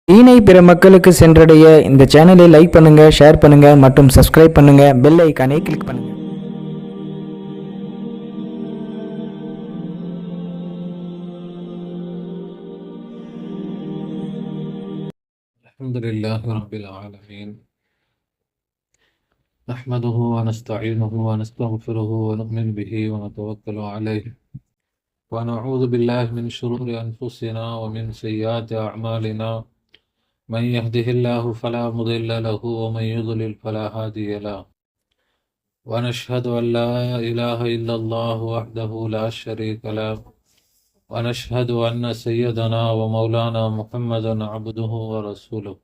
தீனை பிற மக்களுக்கு சென்றடைய இந்த சேனலை லைக் பண்ணுங்க, ஷேர் பண்ணுங்க மற்றும் சப்ஸ்கிரைப் பண்ணுங்க. பெல் ஐகானை கிளிக் பண்ணுங்க. அல்ஹம்துலில்லாஹி ரப்பில் ஆலமீன். நஹ்மதுஹு வ நஸ்தஈனுஹு வ நஸ்தக்ஃபிருஹு வ நு'மினு பிஹி வ நதவக்கலு அலைஹி வ நஊது பில்லாஹி மின் ஷுரூரி அன்ஃபுஸினா வ மின் ஸய்யிஆத்தி அஅமாலினா. من يهده الله فلا مضل له ومن يضلل فلا هادي له ونشهد أن لا إله إلا الله وحده لا شريك له ونشهد أن سيدنا ومولانا محمدا عبده ورسوله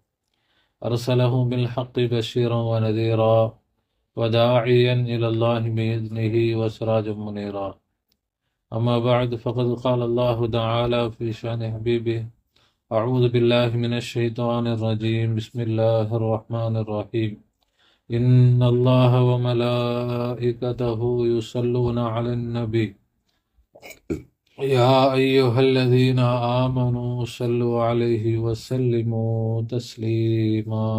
أرسله بالحق بشيرا ونذيرا وداعيا إلى الله بإذنه وسراجا منيرا. أما بعد فقد قال الله تعالى في شأن حبيبه: أعوذ بالله من الشيطان الرجيم. بسم الله الرحمن الرحيم. إن الله وملائكته يصلون على النبي يا أيها الذين آمنوا صلوا عليه وسلموا تسليما.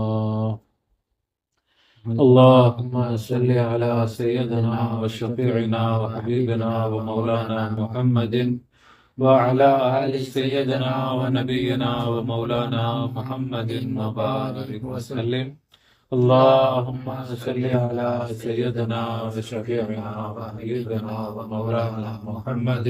اللهم صل على سيدنا وشفيعنا وحبيبنا ومولانا محمد وعلى آل سيدنا ونبينا ومولانا محمد وبارك وسلم. اللهم صل على سيدنا وشفيعنا وحبيبنا ومولانا محمد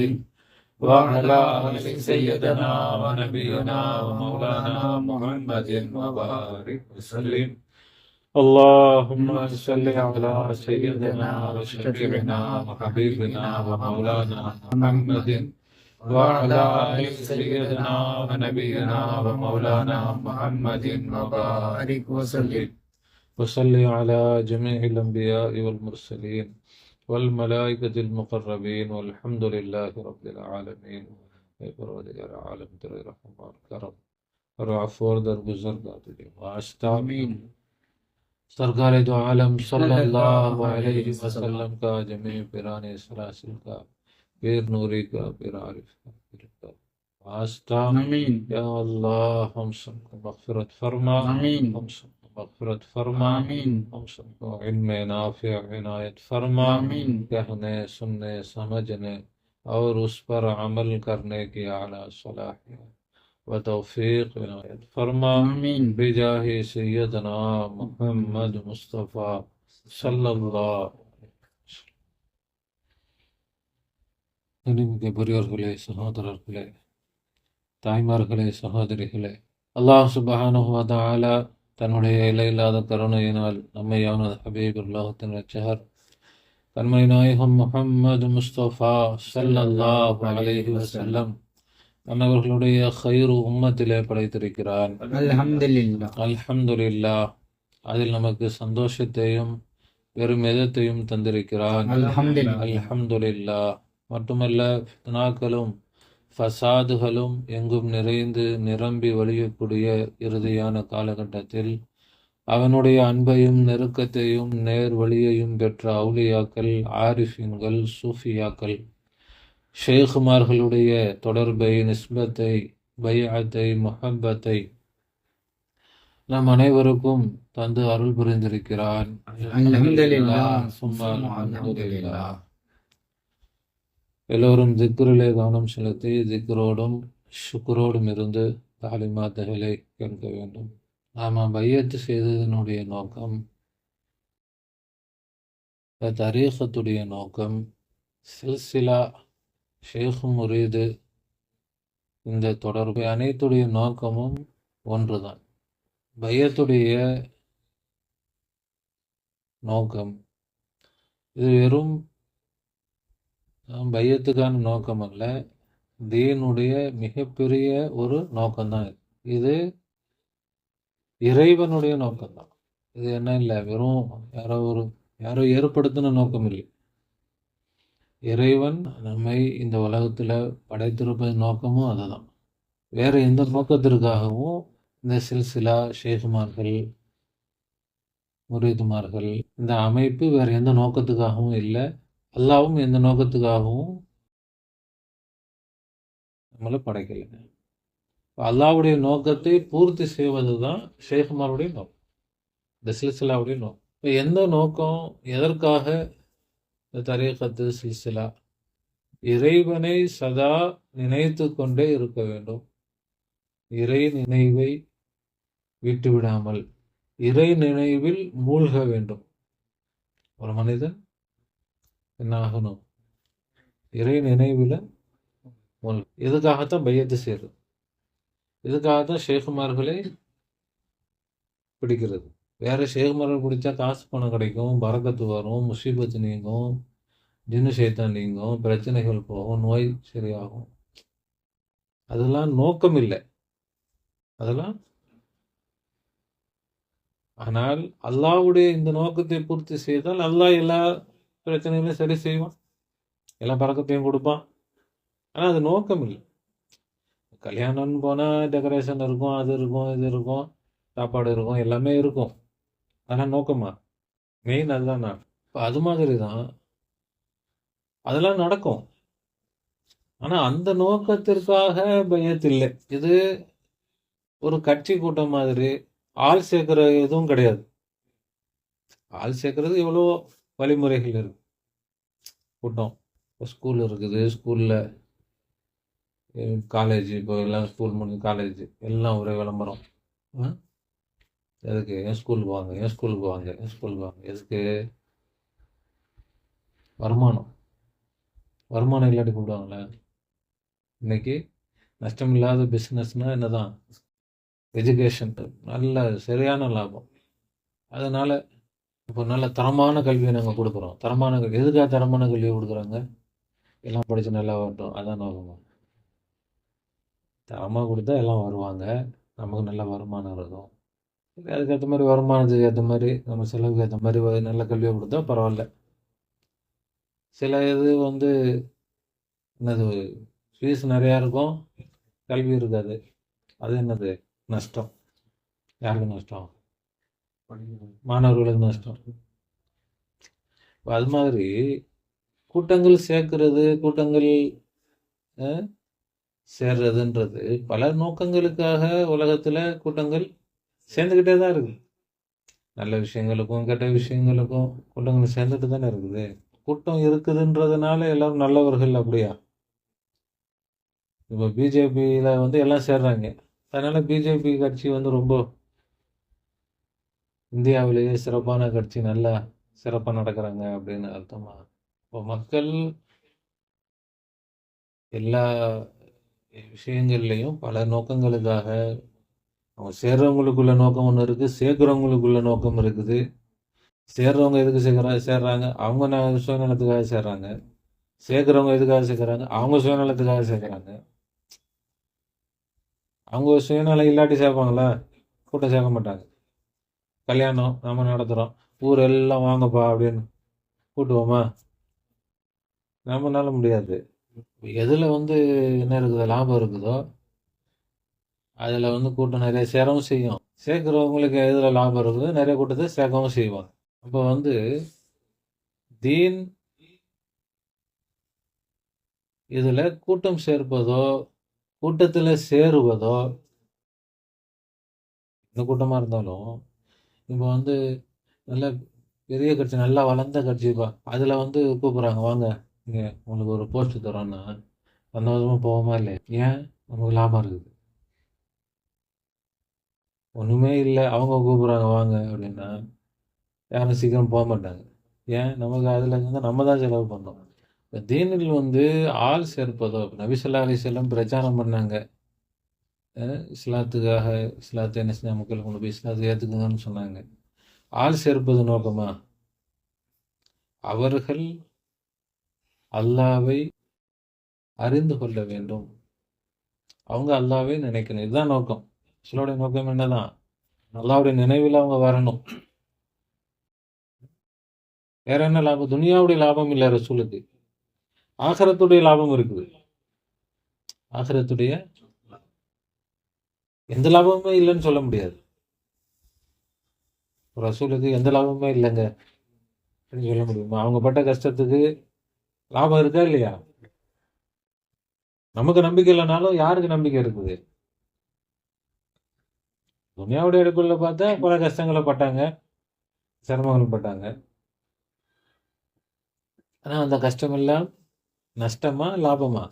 وعلى آل سيدنا ونبينا ومولانا محمد وبارك وسلم. اللهم صل على سيدنا وشفيعنا وحبيبنا ومولانا محمد وعلى آل سيدنا ونبينا ومولانا محمد وبارك وسلم. وصل على جميع الأنبياء والمرسلين والملائكة المقربين والحمد لله رب العالمين. پروردگار عالم تیرے رحم اور کرم اور عفو اور درگزر دادی واسطامین. سرکار دو عالم صلی اللہ علیہ وسلم کا، جميع پیران سلاسل کا، پیر نوری کا، پیر عارف کا، پیر کا واسطہ. یا اللہ ہم سب کو مغفرت فرما، ہم سب کو مغفرت فرما، ہم سب کو علم نافع عنایت فرما، کہنے سننے سمجھنے اور اس پر عمل کرنے کی اعلیٰ صلاحیت و توفیق عنایت فرما بجاہ سیدنا محمد مصطفیٰ صلی اللہ. பெரியோர்களே, சகோதரர்களே, தாய்மார்களே, சகோதரிகளே, அல்லாஹ் சுப்ஹானஹு வ தஆலா தன்னுடைய இலையில்லாத கருணையினால் நம்மை அவனது ஹபீப் உலகத்தின் ரட்சகர் கண்மணி நாயகம் முஹம்மது முஸ்தபா ஸல்லல்லாஹு அலைஹி வஸல்லம் அன்னவர்களுடைய ഖൈറു உம்மத்திலே படைத்திருக்கிறான். அல்ஹம்துலில்லாஹ். அல்ஹம்துலில்லாஹ். அதில் நமக்கு சந்தோஷத்தையும் பெருமிதத்தையும் தந்திருக்கிறான். அல்ஹம்துலில்லாஹ். மட்டுமல்ல, ஃபித்னாக்களும் ஃபசாதுகளும் எங்கும் நிறைந்து நிரம்பி வழியக்கூடிய இறுதியான காலகட்டத்தில் அவனுடைய அன்பையும் நெருக்கத்தையும் நேர் வழியையும் பெற்ற அவுலியாக்கள், ஆரிஃபின்கள், சூஃபியாக்கள், ஷேகுமார்களுடைய தொடர்பை, நிஸ்பத்தை, பைஅத்தை, முஹப்பத்தை நம் அனைவருக்கும் தந்து அருள் புரிந்திருக்கிறான். அல்ஹம்துலில்லாஹ். சும்மா அல்ஹம்துலில்லாஹ். எல்லோரும் திக்ரிலே கவனம் செலுத்தி திக்ரோடும் ஷுக்ரோடும் இருந்து தாலிமாத்துகளை கேட்க வேண்டும். நாம் பையத்து செய்ததனுடைய நோக்கம், தரீகத்துடைய நோக்கம், சில்சிலா, ஷேக் முரீது, இந்த தொடர்பு அனைத்துடைய நோக்கமும் ஒன்றுதான். பையத்துடைய நோக்கம் இது வெறும் பையத்துக்கான நோக்கம் அல்ல, தீனுடைய மிகப்பெரிய ஒரு நோக்கம்தான். இது இறைவனுடைய நோக்கம்தான். இது என்ன இல்லை, வெறும் யாரோ ஏற்படுத்தின நோக்கம் இல்லை. இறைவன் நம்மை இந்த உலகத்தில் படைத்திருப்பது நோக்கமும் அதுதான். வேற எந்த நோக்கத்திற்காகவும் இந்த சில்சிலா, ஷேகுமார்கள், முரீதுமார்கள், இந்த அமைப்பு வேற எந்த நோக்கத்துக்காகவும் இல்லை. அல்லாவும் எந்த நோக்கத்துக்காகவும் நம்மளை படைக்கலை. அல்லாஹ்வுடைய நோக்கத்தை பூர்த்தி செய்வது தான் ஷேகுமாருடைய நோக்கம், இந்த சில்சிலாவுடைய நோக்கம். இப்போ எந்த நோக்கம், எதற்காக இந்த தரீகத்து சில்சிலா? இறைவனை சதா நினைத்து கொண்டே இருக்க வேண்டும், இறை நினைவை விட்டுவிடாமல் இறை நினைவில் மூழ்க வேண்டும். ஒரு மனிதன் என்ன ஆகணும்? இறை நினைவில் மூழ்க. இதுக்காகத்தான் பையத்து செய்யறது, இதுக்காகத்தான் ஷேகுமார்களை பிடிக்கிறது. வேற ஷேகுமார்கள் பிடிச்சா காசு பணம் கிடைக்கும், பரக்கத்து வரும், முசீபத்து நீங்கும், ஜின்னு சைத்தான் நீங்கும், பிரச்சனைகள் போகும், நோய் சரியாகும். அதெல்லாம் நோக்கம் இல்லை, அதெல்லாம். ஆனால் அல்லாஹ்வுடைய இந்த நோக்கத்தை பூர்த்தி செய்தால் அல்லாஹ் எல்லா பிரச்சனைகளையும் சரி செய்வான், எல்லா பறக்கத்தையும் கொடுப்பான். ஆனால் அது நோக்கம் இல்லை. கல்யாணம்னு போனால் டெக்கரேஷன் இருக்கும், அது இருக்கும், இது இருக்கும், சாப்பாடு இருக்கும், எல்லாமே இருக்கும். அதெல்லாம் நோக்கமா? மெயின் அதுதான். நான் இப்போ அது மாதிரி தான் அதெல்லாம் நடக்கும். ஆனால் அந்த நோக்கத்திற்காக பையத் இல்லை. இது ஒரு கட்சி கூட்டம் மாதிரி ஆள் சேர்க்கிற எதுவும் கிடையாது. ஆள் சேர்க்கறது எவ்வளோ வழிமுறைகள் இருக்கு. கூட்டம் இப்போ ஸ்கூல் இருக்குது, ஸ்கூலில் காலேஜ், இப்போ எல்லாம் ஸ்கூல் முடிஞ்சு காலேஜ் எல்லாம் ஒரே விளம்பரம். எதுக்கு? என் ஸ்கூலுக்கு வாங்க, என் ஸ்கூலுக்கு வாங்க, என் ஸ்கூலுக்கு வாங்க. எதுக்கு? வருமானம். வருமானம் இல்லாட்டி கூப்பிடுவாங்களே. இன்னைக்கு நஷ்டம் இல்லாத பிஸ்னஸ்னால் என்னதான்? எஜுகேஷன். நல்ல சரியான லாபம். அதனால் இப்போ நல்ல தரமான கல்வியை நாங்கள் கொடுக்குறோம். தரமான கல்வி எதுக்காக தரமான கல்வியை கொடுக்குறாங்க? எல்லாம் படித்து நல்லா வரட்டும், அதான் நோக்கமா? தரமாக கொடுத்தா எல்லாம் வருவாங்க, நமக்கு நல்ல வருமானம் இருக்கும். அதுக்கேற்ற மாதிரி வருமானத்துக்கு ஏற்ற மாதிரி நம்ம செலவுக்கு ஏற்ற மாதிரி நல்ல கல்வியை கொடுத்தா பரவாயில்ல. சில இது என்னது, ஃபீஸ் நிறையா இருக்கும், கல்வி இருக்காது. அது என்னது? நஷ்டம். யாருக்கு நஷ்டம்? மாணவர்களுக்கு நஷ்டம். அது மாதிரி கூட்டங்கள் சேர்க்கிறது, கூட்டங்கள் சேர்றதுன்றது பல நோக்கங்களுக்காக உலகத்தில் கூட்டங்கள் சேர்ந்துக்கிட்டே தான் இருக்குது. நல்ல விஷயங்களுக்கும் கெட்ட விஷயங்களுக்கும் கூட்டங்கள் சேர்ந்துட்டு தானே இருக்குது. கூட்டம் இருக்குதுன்றதுனால எல்லாரும் நல்லவர்கள் அப்படியா? இப்போ பிஜேபியில் எல்லாம் சேர்றாங்க, அதனால பிஜேபி கட்சி ரொம்ப இந்தியாவிலேயே சிறப்பான கட்சி, நல்லா சிறப்பாக நடக்கிறாங்க அப்படின்னு அர்த்தமா? இப்போ மக்கள் எல்லா விஷயங்கள்லையும் பல நோக்கங்களுக்காக, அவங்க சேர்றவங்களுக்குள்ள நோக்கம் ஒன்று இருக்குது, சேர்க்குறவங்களுக்குள்ள நோக்கம் இருக்குது. சேர்றவங்க எதுக்கு சேர்றாங்க? அவங்க சுயநலத்துக்காக சேர்றாங்க. சேர்க்குறவங்க எதுக்காக சேர்க்குறாங்க? அவங்க சுயநலத்துக்காக சேர்க்குறாங்க. அவங்க சுயநலம் இல்லாட்டி சேர்ப்பாங்களா? கூட்டம் சேர்க்க மாட்டாங்க. கல்யாணம் நம்ம நடத்துகிறோம், ஊர் எல்லாம் வாங்கப்பா அப்படின்னு கூட்டுவோமா? நம்மளால முடியாது. எதில் என்ன இருக்குது, லாபம் இருக்குதோ அதில் கூட்டம் நிறைய சேரவும் செய்யும். சேர்க்குறவங்களுக்கு எதில் லாபம் இருக்குதோ நிறைய கூட்டத்தை சேர்க்கவும் செய்வாங்க. அப்போ தீன் இதில் கூட்டம் சேர்ப்பதோ கூட்டத்தில் சேருவதோ, எந்த கூட்டமாக இருந்தாலும் இப்போ நல்ல பெரிய கட்சி, நல்லா வளர்ந்த கட்சிப்பா, அதில் கூப்பிட்றாங்க, வாங்க இங்கே உங்களுக்கு ஒரு போஸ்ட் தரோன்னா சந்தோஷமாக போவோமா இல்லை? ஏன்? நமக்கு லாபம் இருக்குது. ஒன்றுமே இல்லை, அவங்க கூப்பிட்றாங்க வாங்க அப்படின்னா யாரும் சீக்கிரம் போக மாட்டாங்க. ஏன்? நமக்கு அதில் நம்ம தான் செலவு பண்ணோம். இப்போ தீனில் ஆள் சேர்ப்பதோ, நபி ஸல்லல்லாஹு அலைஹி வஸல்லம் பிரச்சாரம் பண்ணாங்க, இஸ்லாத்துக்காக, இஸ்லாத்தை என்ன செஞ்சால் மக்கள் கொண்டு போய் இஸ்லாத்தை ஏற்றுக்குங்கன்னு சொன்னாங்க. ஆள் சேர்ப்பது நோக்கமா? அவர்கள் அல்லாவை அறிந்து கொள்ள வேண்டும், அவங்க அல்லாவை நினைக்கணும். இதுதான் நோக்கம். ரசூலுடைய நோக்கம் என்னதான்? அல்லாவுடைய நினைவில் அவங்க வரணும். வேற என்ன லாபம்? துனியாவுடைய லாபம் இல்லை ரசூலுக்கு, ஆகிரத்துடைய லாபம் இருக்குது. ஆகிரத்துடைய எந்த லாபமுமே இல்லைன்னு சொல்ல முடியாது. ரசூலுக்கு எந்த லாபமுமே இல்லைங்க அப்படின்னு சொல்ல முடியுமா? அவங்க பட்ட கஷ்டத்துக்கு லாபம் இருக்கா இல்லையா? நமக்கு நம்பிக்கை இல்லைனாலும் யாருக்கு நம்பிக்கை இருக்குது? துனியாவுடைய அடிப்படையில் பார்த்தா பல கஷ்டங்களை பட்டாங்க, சிரமங்கள் பட்டாங்க. ஆனா அந்த கஷ்டம் எல்லாம் நஷ்டமா லாபமா?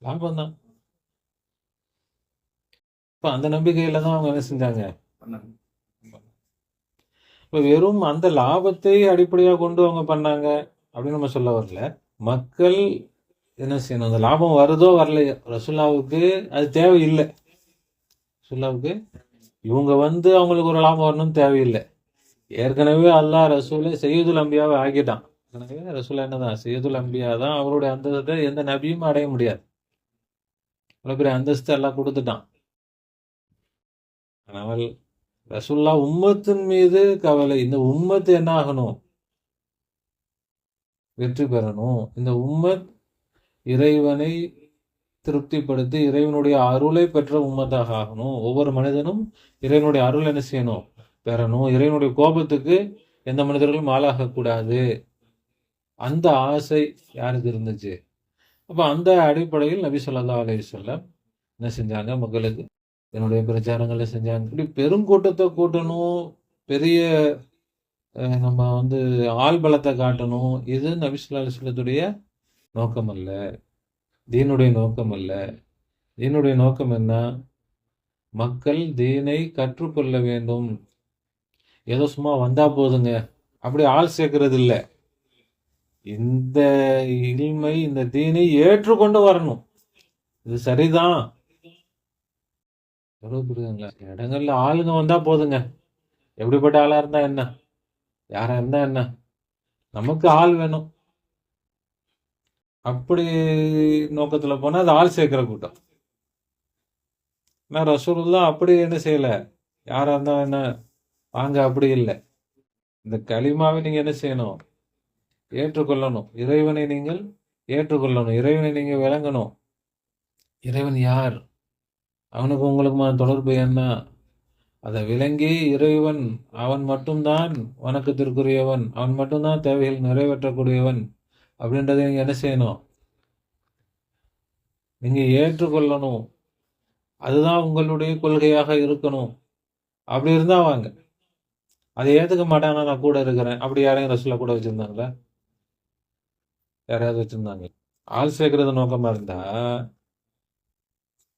லாபம் தான். இப்ப அந்த நம்பிக்கையில தான் அவங்க என்ன செஞ்சாங்க. இப்ப வெறும் அந்த லாபத்தை அடிப்படையா கொண்டு அவங்க பண்ணாங்க அப்படின்னு நம்ம சொல்ல வரல. மக்கள் என்ன செய்யணும், அந்த லாபம் வருதோ வரலையோ ரசூலுல்லாவுக்கு அது தேவையில்லை. ரசூலுல்லாவுக்கு இவங்க அவங்களுக்கு ஒரு லாபம் வரணும்னு தேவையில்லை. ஏற்கனவே அல்லாஹ் ரசூலை சையதுல் அம்பியாவை ஆக்கிட்டான். ஏற்கனவே ரசூல் என்னதான் சையதுல் அம்பியா தான். அவருடைய அந்தஸ்தை எந்த நபியும் அடைய முடியாது. அவ்வளவு பெரிய அந்தஸ்து எல்லாம் கொடுத்துட்டான். ஆனால் ரசூல்லா உம்மத்தின் மீது கவலை. இந்த உம்மத்து என்ன ஆகணும், வெற்றி பெறணும். இந்த உம்மத் இறைவனை திருப்திப்படுத்தி இறைவனுடைய அருளை பெற்ற உம்மத்தாக ஆகணும். ஒவ்வொரு மனிதனும் இறைவனுடைய அருள் என்ன செய்யணும், பெறணும். இறைவனுடைய கோபத்துக்கு எந்த மனிதர்களும் ஆளாகக்கூடாது. அந்த ஆசை யாருக்கு இருந்துச்சு? அப்ப அந்த அடிப்படையில் நபி ஸல்லல்லாஹு அலைஹி வஸல்லம் என்ன செஞ்சாங்க, மக்களுக்கு என்னுடைய பிரச்சாரங்களை செஞ்சாங்க. இப்படி பெருங்கூட்டத்தை கூட்டணும், பெரிய நம்ம ஆள் பலத்தை காட்டணும். இது நபி ஸல்லல்லாஹு அலைஹி வஸல்லத்துடைய நோக்கம் அல்ல, தீனுடைய நோக்கம் அல்ல. தீனுடைய நோக்கம் என்ன? மக்கள் தீனை கற்றுக்கொள்ள வேண்டும். ஏதோ சும்மா வந்தா போதுங்க அப்படி ஆள் சேர்க்கறது இல்லை. இந்த இல்மை, இந்த தீனை ஏற்றுக்கொண்டு வரணும். இது சரிதான். புரியுதுங்களா? இடங்கள்ல ஆளுங்க வந்தா போதுங்க. எப்படிப்பட்ட ஆளா இருந்தா என்ன, யாரா இருந்தா என்ன, நமக்கு ஆள் வேணும். அப்படி நோக்கத்துல போனா அது ஆள் சேர்க்கிற கூட்டம். நான் ரசூலுல்லாஹ் அப்படி என்ன செய்யல, யாரா இருந்தா என்ன வாங்க, அப்படி இல்லை. இந்த கலிமாவை நீங்க என்ன செய்யணும், ஏற்றுக்கொள்ளணும். இறைவனை நீங்கள் ஏற்றுக்கொள்ளணும். இறைவனை நீங்க விளங்கணும். இறைவன் யார், அவனுக்கு உங்களுக்குமான தொடர்பு என்ன, அதை விளங்கி இறைவன் அவன் மட்டும்தான் வணக்கத்திற்குரியவன், அவன் மட்டும்தான் தேவைகள் நிறைவேற்றக்கூடியவன் அப்படின்றத நீங்க என்ன செய்யணும், நீங்க ஏற்றுக்கொள்ளணும். அதுதான் உங்களுடைய கொள்கையாக இருக்கணும். அப்படி இருந்தா வாங்க. அதை ஏத்துக்க மாட்டாங்கன்னா நான் கூட இருக்கிறேன், அப்படி யாரையும் ரசூலா கூட வச்சிருந்தாங்களா? யாரையாவது வச்சிருந்தாங்க? ஆள் சேர்க்கறது நோக்கமா இருந்தா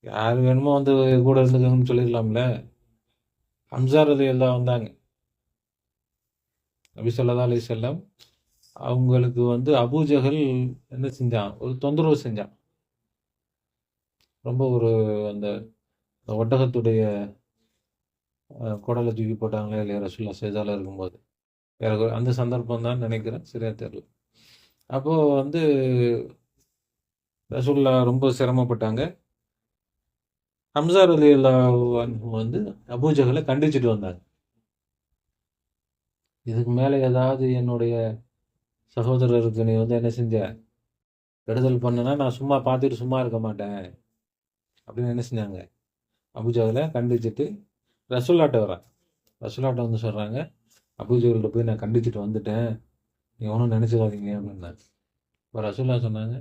யார் வேணுமோ கூட இருந்துக்கணும்னு சொல்லிடலாம்ல. ஹம்ஸா ரலியல்லாஹு வந்தாங்க. நபி ஸல்லல்லாஹு அலைஹி வஸல்லம் அவங்களுக்கு அபூஜஹல் என்ன செஞ்சான், ஒரு தொந்தரவு செஞ்சான். ரொம்ப ஒரு அந்த ஒட்டகத்துடைய குடலை தூக்கி போட்டாங்களே இல்லையா ரசூலுல்லாஹ் சேதால இருக்கும்போது, அந்த சந்தர்ப்பம் தான் நினைக்கிறேன், சரியா தெரியல. அப்போ ரசூலுல்லாஹ் ரொம்ப சிரமப்பட்டாங்க. ஹம்ஸா ரலியல்லாஹு அன்ஹு அபூஜஹலை கண்டிச்சுட்டு வந்தாங்க. இதுக்கு மேல ஏதாவது என்னுடைய சகோதரருக்கு நீ என்ன செஞ்ச, கெடுதல் பண்ணனா நான் சும்மா பார்த்துட்டு சும்மா இருக்க மாட்டேன் அப்படின்னு என்ன செஞ்சாங்க, அபூஜஹலை கண்டிச்சுட்டு ரசூலுல்லாஹ்ட்ட வர்றாங்க. ரசூலுல்லாஹ்ட்ட சொல்றாங்க, அபூஜஹல்கிட்ட போய் நான் கண்டிச்சுட்டு வந்துட்டேன், நீ ஒன்றும் நினைச்சுக்காதீங்க அப்படின்னாங்க. இப்போ ரசூலுல்லாஹ் சொன்னாங்க,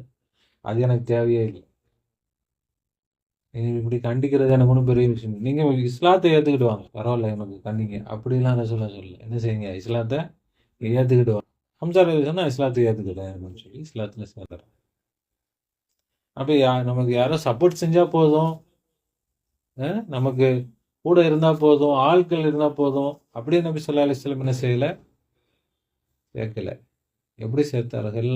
அது எனக்கு தேவையே இல்லை. நீங்க இப்படி கண்டிக்கிறது எனக்கு ஒன்றும் பெரிய விஷயம். நீங்க இஸ்லாத்தை ஏத்துக்கிட்டு வாங்க, பரவாயில்ல எனக்கு கண்டிங்க அப்படிலாம் ரசூலுல்லாஹ் சொல்லல. என்ன செய்யுங்க, இஸ்லாத்தை ஏத்துக்கிட்டு வாங்க. ஹம்ஸா ரலியல்லாஹு இஸ்லாத்தை ஏத்துக்கிட்டேன் அப்படின்னு சொல்லி இஸ்லாத்துல சேர்ந்தார். அப்ப நமக்கு யாரும் சப்போர்ட் செஞ்சா போதும், நமக்கு கூட இருந்தா போதும், ஆட்கள் இருந்தா போதும், அப்படியே நபி ஸல்லல்லாஹு அலைஹி வஸல்லம் என்ன செய்யல, சேர்க்கல. எப்படி சேர்த்தார்கள்?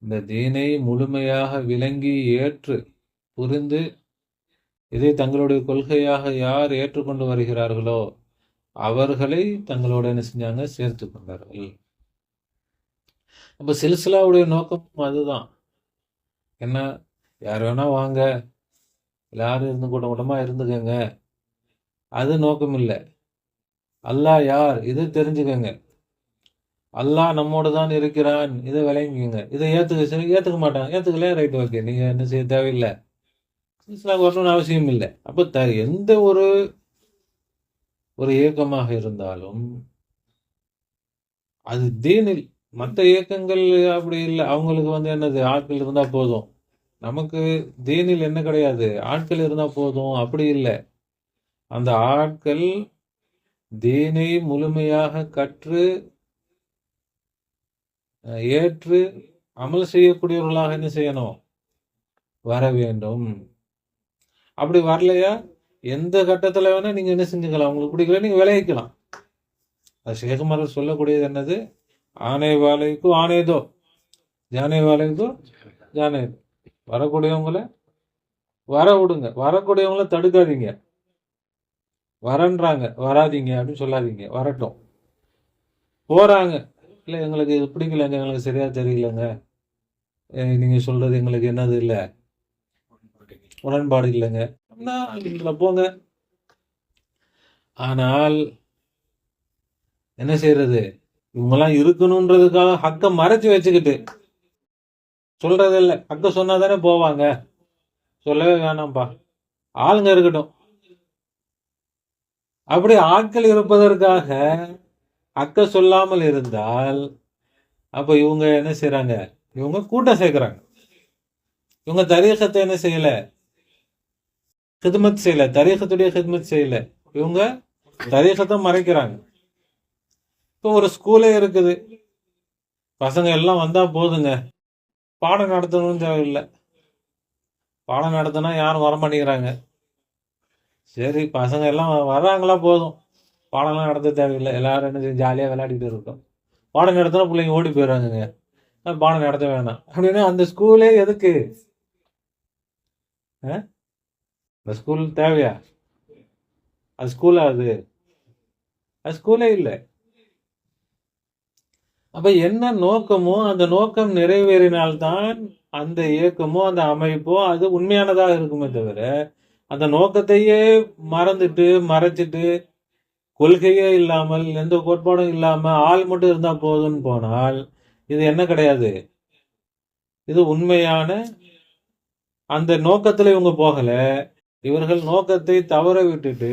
இந்த தீனை முழுமையாக விளங்கி ஏற்று புரிந்து இதை தங்களுடைய கொள்கையாக யார் ஏற்றுக்கொண்டு வருகிறார்களோ அவர்களை தங்களோட என்ன செஞ்சாங்க, சேர்த்து கொண்டார்கள். அப்ப சில்சிலாவுடைய நோக்கம் அதுதான். என்ன, யார் வேணா வாங்க, எல்லாரும் இருந்து கூட்டமா இருந்துக்கங்க, அது நோக்கம் இல்லை. அல்லாஹ் யார் இதை தெரிஞ்சுக்கங்க, அல்லாஹ் நம்மோட தான் இருக்கிறான் இதை விளங்கிக்கங்க. இதை ஏத்துக்க மாட்டாங்க, ஏத்துக்கல, ரைட், ஓகே, நீங்க என்ன செய்ய தேவையில்லை, இஸ்லாம் வரணும்னு அவசியம் இல்லை. அப்ப எந்த ஒரு இயக்கமாக இருந்தாலும் அது தீனில், மற்ற இயக்கங்கள் அப்படி இல்லை. அவங்களுக்கு என்னது, ஆட்கள் இருந்தா போதும். நமக்கு தீனில் என்ன கிடையாது, ஆட்கள் இருந்தா போதும், அப்படி இல்லை. அந்த ஆட்கள் தீனை முழுமையாக கற்று ஏற்று அமல் செய்யக்கூடியவர்களாக என்ன செய்யணும்? வர வேண்டும். அப்படி வரலையா, எந்த கட்டத்துல வேணா நீங்க என்ன செஞ்சுக்கலாம், உங்களுக்கு பிடிக்கல நீங்க விளைவிக்கலாம். அது ஷேகுமார்கள் சொல்லக்கூடியது என்னது? ஆனை வாழைக்கும் ஆனேதோ, ஜானை வாழைக்கும் ஜானே. வரக்கூடியவங்கள வர விடுங்க, வரக்கூடியவங்கள தடுக்காதீங்க. வரன்றாங்க, வராதீங்க அப்படின்னு சொல்லாதீங்க, வரட்டும். போறாங்க, இல்லை எங்களுக்கு இது பிடிக்கலங்க, எங்களுக்கு சரியா தெரியலங்க, நீங்க சொல்றது எங்களுக்கு என்னது இல்லை, உடன்பாடு இல்லைங்க அப்படின்னா இதுல போங்க. ஆனால் என்ன செய்யறது, இவங்கெல்லாம் இருக்கணும்ன்றதுக்காக ஹக்க மறைச்சு வச்சுக்கிட்டு சொல்றது இல்லை. ஹக்க சொன்னாதானே போவாங்க, சொல்லவே வேணாம்ப்பா, ஆளுங்க இருக்கட்டும். அப்படி ஆட்கள் இருப்பதற்காக அக்க சொல்லாமல் இருந்தால் அப்ப இவங்க என்ன செய்யறாங்க, இவங்க கூட்டம் சேர்க்கிறாங்க. இவங்க தரீகத்தை என்ன செய்யல, ஹித்மத் செய்யல, தரீகத்துடைய ஹித்மத் செய்யல, இவங்க தரீகத்தை மறைக்கிறாங்க. இப்போ ஒரு ஸ்கூலே இருக்குது, பசங்க எல்லாம் வந்தா போதுங்க, பாடம் நடத்தணும்னு தேவையில்லை. பாடம் நடத்தினா யாரும் வரமாட்டேங்கிறாங்க. சரி பசங்க எல்லாம் வர்றாங்களா போதும், பாடம்லாம் நடத்த தேவையில்லை, எல்லாரும் என்ன செய்ய ஜாலியாக விளையாடிட்டு இருக்கோம். பாடம் நடத்தினா பிள்ளைங்க ஓடி போயிடுறாங்க, பாடம் நடத்த வேணாம் அப்படின்னு. அந்த ஸ்கூலே எதுக்கு? அந்த ஸ்கூல் தேவையா? அது ஸ்கூலா? அது ஸ்கூலே இல்லை. அப்ப என்ன நோக்கமோ அந்த நோக்கம் நிறைவேறினால்தான் அந்த இயக்கமோ அந்த அமைப்போ அது உண்மையானதாக இருக்குமே தவிர, அந்த நோக்கத்தையே மறந்துட்டு மறைச்சிட்டு கொள்கையே இல்லாமல் எந்த கோட்பாடும் இல்லாம ஆள் மட்டும் இருந்தா போதும்னு போனால் இது என்ன கிடையாது, இது உண்மையான அந்த நோக்கத்துல இவங்க போகல. இவர்கள் நோக்கத்தை தவற விட்டுட்டு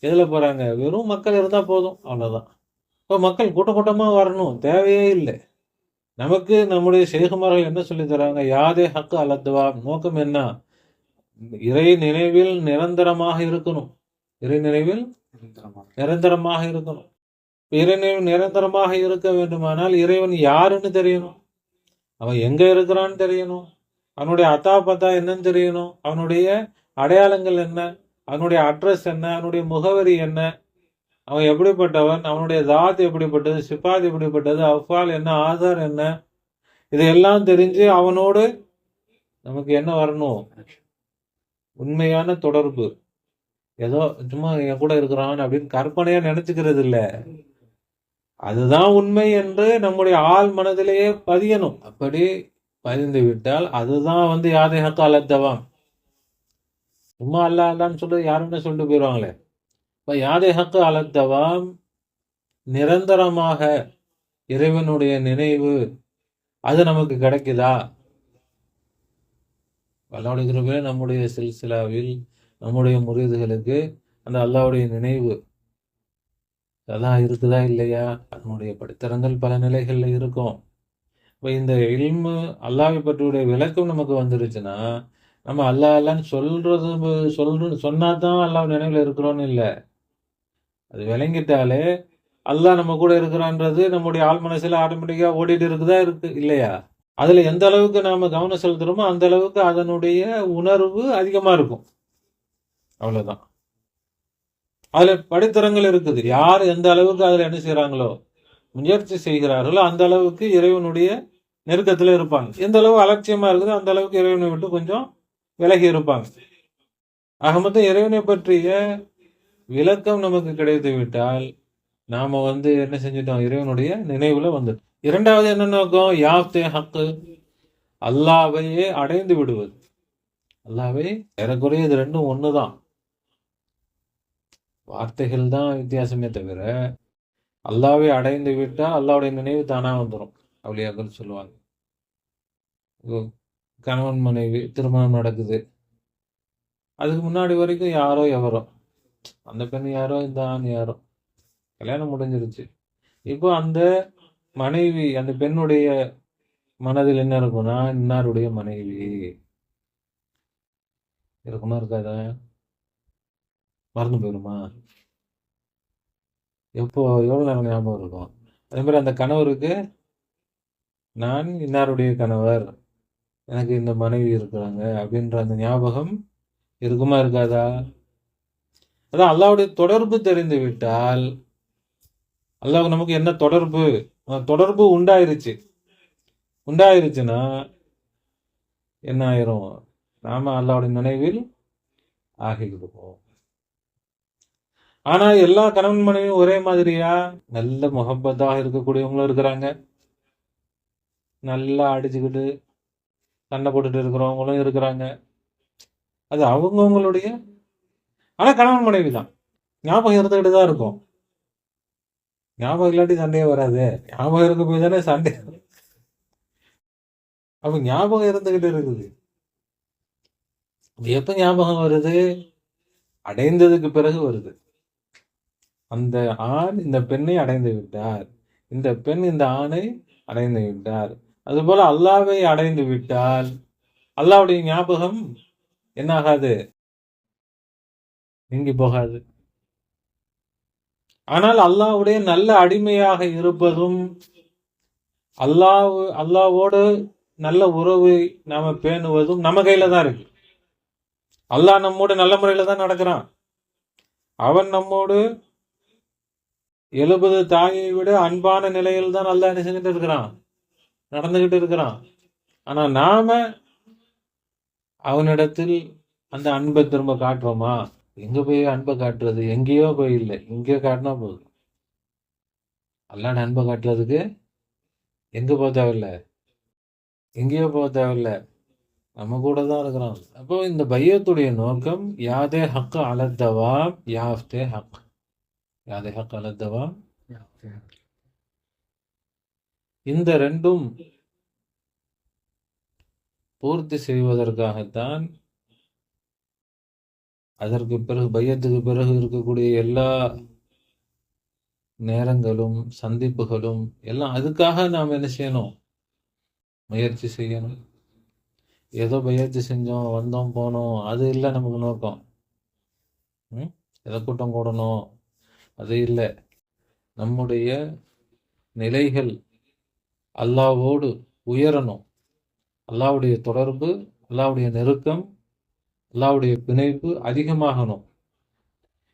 எதுல போறாங்க, வெறும் மக்கள் இருந்தா போதும் அவ்வளவுதான். இப்போ மக்கள் கூட்டம் கூட்டமா வரணும் தேவையே இல்லை. நமக்கு நம்முடைய ஷேகுமார்கள் என்ன சொல்லி தராங்க, யாதே ஹக்கு அலத்துவா. நோக்கம் என்ன? இறை நினைவில் நிரந்தரமாக இருக்கணும். இறை நினைவில் நிரந்தரமாக இருக்கணும். இறை நினைவு நிரந்தரமாக இருக்க வேண்டுமானால் இறைவன் யாருன்னு தெரியணும், அவன் எங்க இருக்கிறான்னு தெரியணும், அவனுடைய அத்தா பத்தா என்னன்னு தெரியணும், அவனுடைய அடையாளங்கள் என்ன, அவனுடைய அட்ரஸ் என்ன, அவனுடைய முகவரி என்ன, அவன் எப்படிப்பட்டவன், அவனுடைய தாத் எப்படிப்பட்டது, சிபாத் எப்படிப்பட்டது, அஃபால் என்ன, ஆதார் என்ன, இதையெல்லாம் தெரிஞ்சு அவனோடு நமக்கு என்ன வரணும், உண்மையான தொடர்பு. ஏதோ சும்மா என் கூட இருக்கிறான் அப்படின்னு கற்பனையா நினைச்சுக்கிறது இல்லை, அதுதான் உண்மை என்று நம்முடைய ஆள் மனதிலேயே பதியணும். அப்படி பதிந்து விட்டால் அதுதான் யாதை ஹக்கு அலத்தவாம். சும்மா அல்லா அல்லான்னு சொல்லிட்டு யாருன்னு சொல்லிட்டு போயிடுவாங்களே. இப்போ யாதை ஹக்கு அலத்தவாம், நிரந்தரமாக இறைவனுடைய நினைவு அது நமக்கு கிடைக்குதா? அல்லாஹ்வுடைய கிருபையில நம்முடைய சில்சிலாவில் நம்முடைய முரீதுகளுக்கு அந்த அல்லாஹ்வுடைய நினைவு அதான் இருக்குதா இல்லையா? அதனுடைய படித்தரங்கள் பல நிலைகள்ல இருக்கும். இப்போ இந்த இல்மு அல்லாஹ்வை பற்றியுடைய விளக்கம் நமக்கு வந்துருச்சுன்னா நம்ம அல்லாஹ் அல்லான்னு சொன்னா தான் அல்லாஹ் நினைவுல இருக்கிறோன்னு இல்லை. அது விளங்கிட்டாலே அல்லாஹ் நம்ம கூட இருக்கிறான்றது நம்முடைய ஆள் மனசுல ஆட்டோமேட்டிக்கா ஓடிட்டு இருக்குதா இருக்கு இல்லையா? அதுல எந்த அளவுக்கு நாம கவனம் செலுத்துறோமோ அந்த அளவுக்கு அதனுடைய உணர்வு அதிகமா இருக்கும். அவ்வளவுதான். அதுல படித்தரங்கள் இருக்குது. யார் எந்த அளவுக்கு அதுல என்ன செய்யறாங்களோ, முயற்சி செய்கிறார்களோ அந்த அளவுக்கு இறைவனுடைய நெருக்கத்துல இருப்பாங்க. எந்த அளவு அலட்சியமா இருக்குதோ அந்த அளவுக்கு இறைவனை விட்டு கொஞ்சம் விலகி இருப்பாங்க. ஆக மொத்தம் இறைவனை பற்றிய விளக்கம் நமக்கு கிடைத்து விட்டால் நாம என்ன செஞ்சிட்டோம், இறைவனுடைய நினைவுல வந்துட்டோம். இரண்டாவது என்ன நோக்கம், யாப்தே ஹக்கு, அல்லாஹ்வையே அடைந்து விடுவது. அல்லாஹ்வை ஏறக்குறைய இது ரெண்டும் ஒண்ணுதான், வார்த்தைகள் தான் வித்தியாசமே தவிர அல்லாஹ்வை அடைந்து விட்டால் அல்லாஹ்வுடைய நினைவு தானா வந்துடும். அவுலியாக்கள் சொல்லுவாங்க, கணவன் மனைவி திருமணம் நடக்குது, அதுக்கு முன்னாடி வரைக்கும் யாரோ எவரோ, அந்த பெண் யாரோ இந்த ஆண் யாரோ, கல்யாணம் முடிஞ்சிருச்சு. இப்போ அந்த மனைவி அந்த பெண்ணுடைய மனதில் என்ன இருக்கும்னா, இன்னாருடைய மனைவி இருக்குமா இருக்காதா? மறந்து போயிடுமா? எப்போ எவ்வளோ நேரம் ஞாபகம் இருக்கும்? அதே மாதிரி அந்த கணவருக்கு நான் இன்னாருடைய கணவர், எனக்கு இந்த மனைவி இருக்கிறாங்க அப்படின்ற அந்த ஞாபகம் இருக்குமா இருக்காதா? அதான் அல்லாஹ்வுடைய தொடர்பு தெரிந்து விட்டால், அல்லாஹ் நமக்கு என்ன தொடர்பு, தொடர்பு உண்டாயிருச்சுன்னா என்ன ஆயிரும்? நாம அல்லாஹ்வுடைய நினைவில் ஆகிவிடுவோம். ஆனா எல்லா கணவன் மனைவியும் ஒரே மாதிரியா? நல்ல முகப்பத்தாக இருக்கக்கூடியவங்களும் இருக்கிறாங்க, நல்லா அடிச்சுக்கிட்டு சண்டை போட்டுட்டு இருக்கிறவங்களும் இருக்கிறாங்க. அது அவங்கவுங்களுடைய, ஆனா கணவன் மனைவி தான். ஞாபகம் இருந்துகிட்டு தான் இருக்கும். ஞாபகம் இல்லாட்டி சண்டையே வராது. ஞாபகம் இருக்க போய் தானே சண்டை. அப்ப ஞாபகம் இருந்துகிட்டு இருக்குது. எப்ப ஞாபகம் வருது? அடைந்ததுக்கு பிறகு வருது. அந்த ஆண் இந்த பெண்ணை அடைந்து விட்டார், இந்த பெண் இந்த ஆணை அடைந்து விட்டார். அதுபோல அல்லாவை அடைந்து விட்டால் அல்லாவுடைய ஞாபகம் என்ன ஆகாது? நீங்கி போகாது. ஆனால் அல்லாவுடைய நல்ல அடிமையாக இருப்பதும், அல்லாவோடு நல்ல உறவை நாம பேணுவதும் நம்ம கையில தான் இருக்கு. அல்லாஹ் நம்மோடு நல்ல முறையில தான் நடக்கிறான். அவன் நம்மோடு 70 தாயை விட அன்பான நிலையில் தான் அல்லாஹ் என்ன செஞ்சுட்டு இருக்கிறான், நடந்துகிட்டு இருக்கிறான். ஆனா நாம அவனிடத்தில் அந்த அன்பை திரும்ப காட்டுறோமா? எங்க போய் அன்பை காட்டுறது? எங்கேயோ போய் இல்லை, இங்கே காட்டினா போதும். அல்லாஹ் அன்பை காட்டுறதுக்கு எங்க போக தேவையில்லை, எங்கேயோ போக தேவையில்லை, நம்ம கூட தான் இருக்கிறோம். அப்போ இந்த பையத்துடைய நோக்கம் யாதே ஹக் அலத்தவாம் யாஃப்தே ஹக், யாதே ஹக் அலத்தவாம். இந்த ரெண்டும் பூர்த்தி செய்வதற்காகத்தான் அதற்கு பிறகு பையத்துக்கு பிறகு இருக்கக்கூடிய எல்லா நேரங்களும் சந்திப்புகளும் எல்லாம் அதுக்காக நாம் என்ன செய்யணும்? முயற்சி செய்யணும். ஏதோ பயிற்சி செஞ்சோம், வந்தோம், போனோம், அது இல்லை நமக்கு நோக்கம். ஏதோ கூட்டம் கூடணும், அது இல்லை. நம்முடைய நிலைகள் அல்லாவோடு உயரணும். அல்லாவுடைய தொடர்பு, அல்லாவுடைய நெருக்கம், அல்லாவுடைய பிணைப்பு அதிகமாகணும்.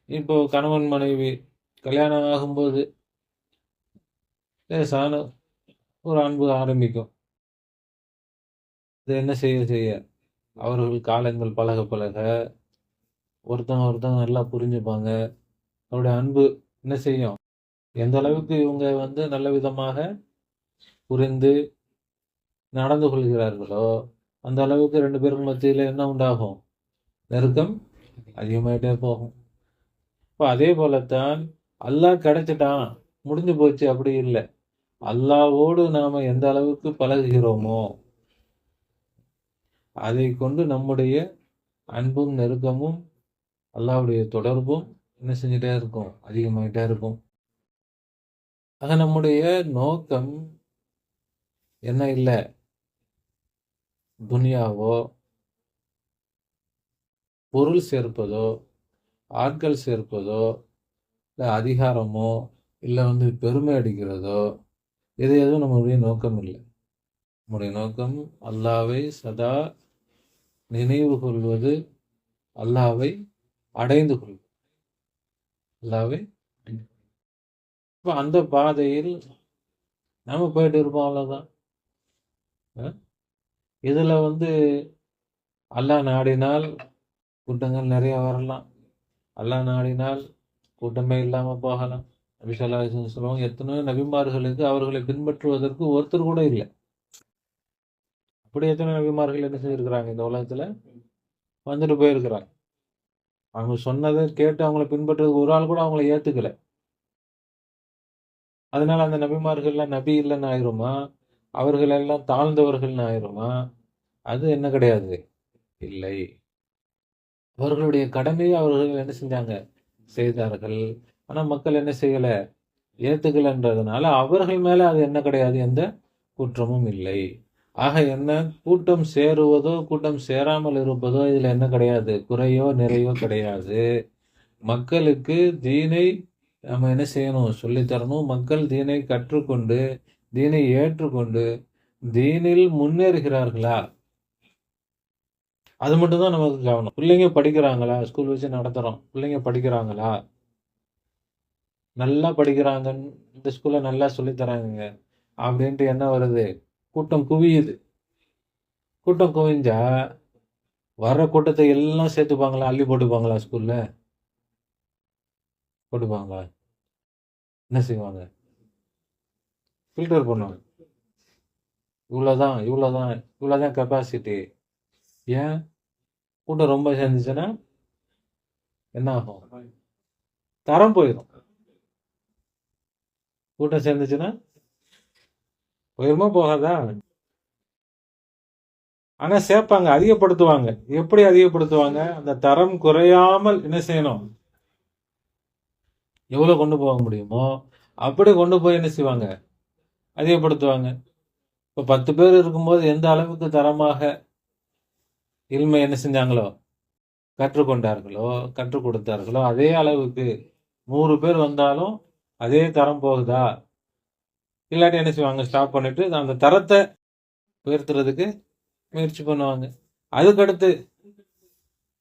இப்போ கணவன் மனைவி கல்யாணம் ஆகும்போது லேசான ஒரு அன்பு ஆரம்பிக்கும். இது என்ன செய்ய அவர்கள் காலங்கள் பழக பழக ஒருத்தங்க நல்லா புரிஞ்சுப்பாங்க. அவருடைய அன்பு என்ன செய்யும்? எந்த அளவுக்கு இவங்க நல்ல விதமாக புரிந்து நடந்து கொள்கிறார்களோ அந்த அளவுக்கு 2 பேருக்கு மத்தியில் என்ன உண்டாகும்? நெருக்கம் அதிகமாயிட்டே போகும். இப்போ அதே போலத்தான் அல்லாஹ் கிடைச்சிட்டான், முடிஞ்சு போச்சு, அப்படி இல்லை. அல்லாவோடு நாம எந்த அளவுக்கு பழகுகிறோமோ அதை கொண்டு நம்முடைய அன்பும் நெருக்கமும் அல்லாஹ்வுடைய தொடர்பும் என்ன செஞ்சுட்டே இருக்கும்? அதிகமாயிட்டே இருக்கும். ஆக நம்முடைய நோக்கம் என்ன இல்லை? துனியாவோ, பொருள் சேர்ப்பதோ, ஆட்கள் சேர்ப்பதோ, இல்லை அதிகாரமோ, இல்லை பெருமை அடிக்கிறதோ, இது எதுவும் நம்முடைய நோக்கம் இல்லை. நம்முடைய நோக்கம் அல்லாவை சதா நினைவு கொள்வது, அல்லாவை அடைந்து கொள்வது. அல்லாவை இப்போ அந்த பாதையில் நாம போயிட்டு இருப்போம், அவ்வளோதான். இதில் அல்லாஹ் நாடினால் கூட்டங்கள் நிறைய வரலாம், அல்லாஹ் நாடினால் கூட்டமே இல்லாமல் போகலாம். நபி ஸல்லல்லாஹு அலைஹி வஸல்லம் சொல்லுவாங்க, எத்தனையோ நபிமார்களுக்கு அவர்களை பின்பற்றுவதற்கு ஒருத்தர் கூட இல்லை. அப்படி எத்தனை நபிமார்கள் என்ன செஞ்சிருக்கிறாங்க? இந்த உலகத்துல வந்துட்டு போயிருக்கிறாங்க. அவங்க சொன்னதை கேட்டு அவங்கள பின்பற்றுறதுக்கு ஒரு ஆள் கூட அவங்கள ஏத்துக்கல. அதனால அந்த நபிமார்கள்லாம் நபி இல்லைன்னு ஆயிருமா? அவர்கள் எல்லாம் தாழ்ந்தவர்கள்னு ஆயிருமா? அது என்ன கிடையாது, இல்லை. அவர்களுடைய கடமையை அவர்கள் என்ன செஞ்சாங்க? செய்தார்கள். ஆனா மக்கள் என்ன செய்யல? ஏத்துக்கலன்றதுனால அவர்கள் மேல அது என்ன கிடையாது, எந்த குற்றமும் இல்லை. ஆக என்ன, கூட்டம் சேருவதோ கூட்டம் சேராமல் இருப்பதோ இதுல என்ன கிடையாது, குறையோ நிறையோ கிடையாது. மக்களுக்கு தீனை நம்ம என்ன செய்யணும், சொல்லித்தரணும். மக்கள் தீனை கற்றுக்கொண்டு தீனை ஏற்றுக்கொண்டு தீனில் முன்னேறுகிறார்களா, அது மட்டும் தான் நமக்கு கவனம். பிள்ளைங்க படிக்கிறாங்களா, ஸ்கூல் வச்சு நடத்துறோம், பிள்ளைங்க படிக்கிறாங்களா, நல்லா படிக்கிறாங்கன்னு இந்த ஸ்கூல்ல நல்லா சொல்லித்தராங்க அப்படின்ட்டு என்ன வருது, கூட்டம் குவியுது. கூட்டம் குவிஞ்சா வர்ற கூட்டத்தை எல்லாம் சேர்த்துப்பாங்களா, அள்ளி போட்டுப்பாங்களா, ஸ்கூல்ல போட்டுப்பாங்களா, என்ன செய்வாங்க, ஃபில்டர் பண்ணுவாங்க. இவ்வளோதான் இவ்வளோதான் இவ்வளோதான் கெப்பாசிட்டி. ஏன் கூட்டம் ரொம்ப சேர்ந்துச்சுன்னா என்ன ஆகும், தரம் போயிடும். கூட்டம் சேர்ந்துச்சுன்னா போயிருமா போகாதா? ஆனா சேர்ப்பாங்க, அதிகப்படுத்துவாங்க. எப்படி அதிகப்படுத்துவாங்க, அந்த தரம் குறையாமல் என்ன செய்யணும், எவ்வளவு கொண்டு போக முடியுமோ அப்படி கொண்டு போய் என்ன செய்வாங்க, அதிகப்படுத்துவாங்க. இப்போ 10 பேர் இருக்கும்போது எந்த அளவுக்கு தரமாக இல்மை என்ன செஞ்சாங்களோ, கற்றுக்கொண்டார்களோ, கற்றுக் கொடுத்தார்களோ, அதே அளவுக்கு 100 பேர் வந்தாலும் அதே தரம் போகுதா, இல்லாட்டி என்ன செய்வாங்க, ஸ்டாப் பண்ணிட்டு அந்த தரத்தை உயர்த்துறதுக்கு முயற்சி பண்ணுவாங்க. அதுக்கடுத்து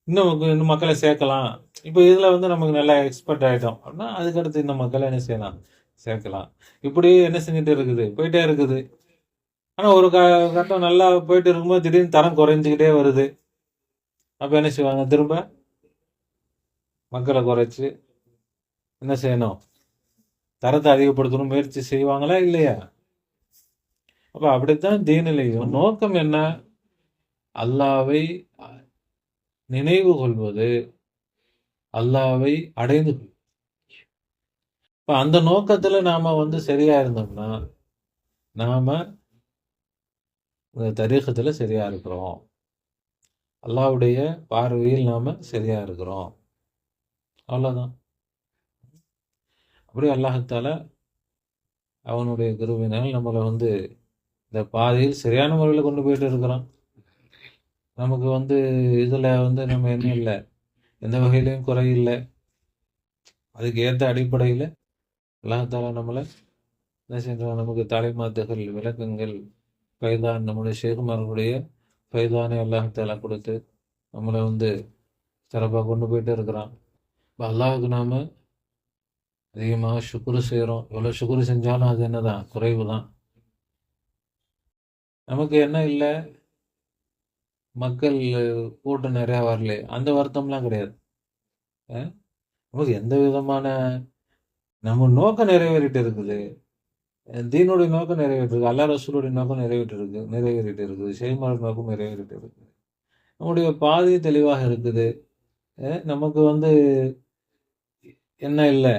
இன்னும் மக்களை சேர்க்கலாம். இப்போ இதில் வந்து நமக்கு நல்லா எக்ஸ்பர்ட் ஆகிட்டோம் அப்படின்னா அதுக்கடுத்து இன்னும் மக்களை என்ன செய்யலாம், சேர்க்கலாம். இப்படி என்ன செஞ்சுட்டு இருக்குது, போயிட்டே இருக்குது. ஆனால் ஒரு கட்டம் நல்லா போயிட்டு இருக்கும்போது திடீர்னு தரம் குறைஞ்சிக்கிட்டே வருது. அப்போ என்ன செய்வாங்க, திரும்ப மக்களை குறைச்சி என்ன செய்யணும், தரத்தை அதிகப்படுத்தணும் முயற்சி செய்வாங்களா இல்லையா? அப்போ அப்படித்தான் தீனிலையும் நோக்கம் என்ன, அல்லாவை நினைவு கொள்வது, அல்லாவை அடைந்து கொள்வது. இப்போ அந்த நோக்கத்தில் நாம வந்து சரியா இருந்தோம்னா நாம தரீகத்தில் சரியா இருக்கிறோம், அல்லாவுடைய பார்வையில் நாம சரியா இருக்கிறோம், அவ்வளோதான். அப்படி அல்லாஹால அவனுடைய கிருபையினால் நம்மளை வந்து இந்த பாதையில் சரியான முறையில் கொண்டு போயிட்டு இருக்கிறோம். நமக்கு வந்து இதில் வந்து நம்ம என்ன இல்லை, எந்த வகையிலையும் குறை இல்லை. அதுக்கு ஏற்ற அடிப்படையில் அல்லாஹால நம்மளை என்ன செய்யறோம், நமக்கு தலைமாத்துகள், விளக்கங்கள், ஃபைதான், நம்முடைய ஷேகுமார்களுடைய ஃபைதானை அல்லாஹால கொடுத்து நம்மளை வந்து சிறப்பாக கொண்டு போயிட்டு இருக்கிறான். இப்போ அல்லாஹுக்கு நாம் அதிகமாக சுக்குரு செய்கிறோம். எவ்வளோ சுக்குரு செஞ்சாலும் அது என்னதான், குறைவு தான். நமக்கு என்ன இல்லை, மக்கள் கூட்டம் நிறையா வரல, அந்த வருத்தம்லாம் கிடையாது. நமக்கு எந்த விதமான நம்ம நோக்கம் நிறைவேறிட்டு இருக்குது, தீனுடைய நோக்கம் நிறைவேற்று இருக்கு, அல்லா ரசூலுடைய நோக்கம் நிறைவேறிட்டு இருக்குது, ஷேகுமார் நோக்கம் நிறைவேறிட்டு இருக்குது, நம்முடைய பாதை தெளிவாக இருக்குது. நமக்கு வந்து என்ன இல்லை,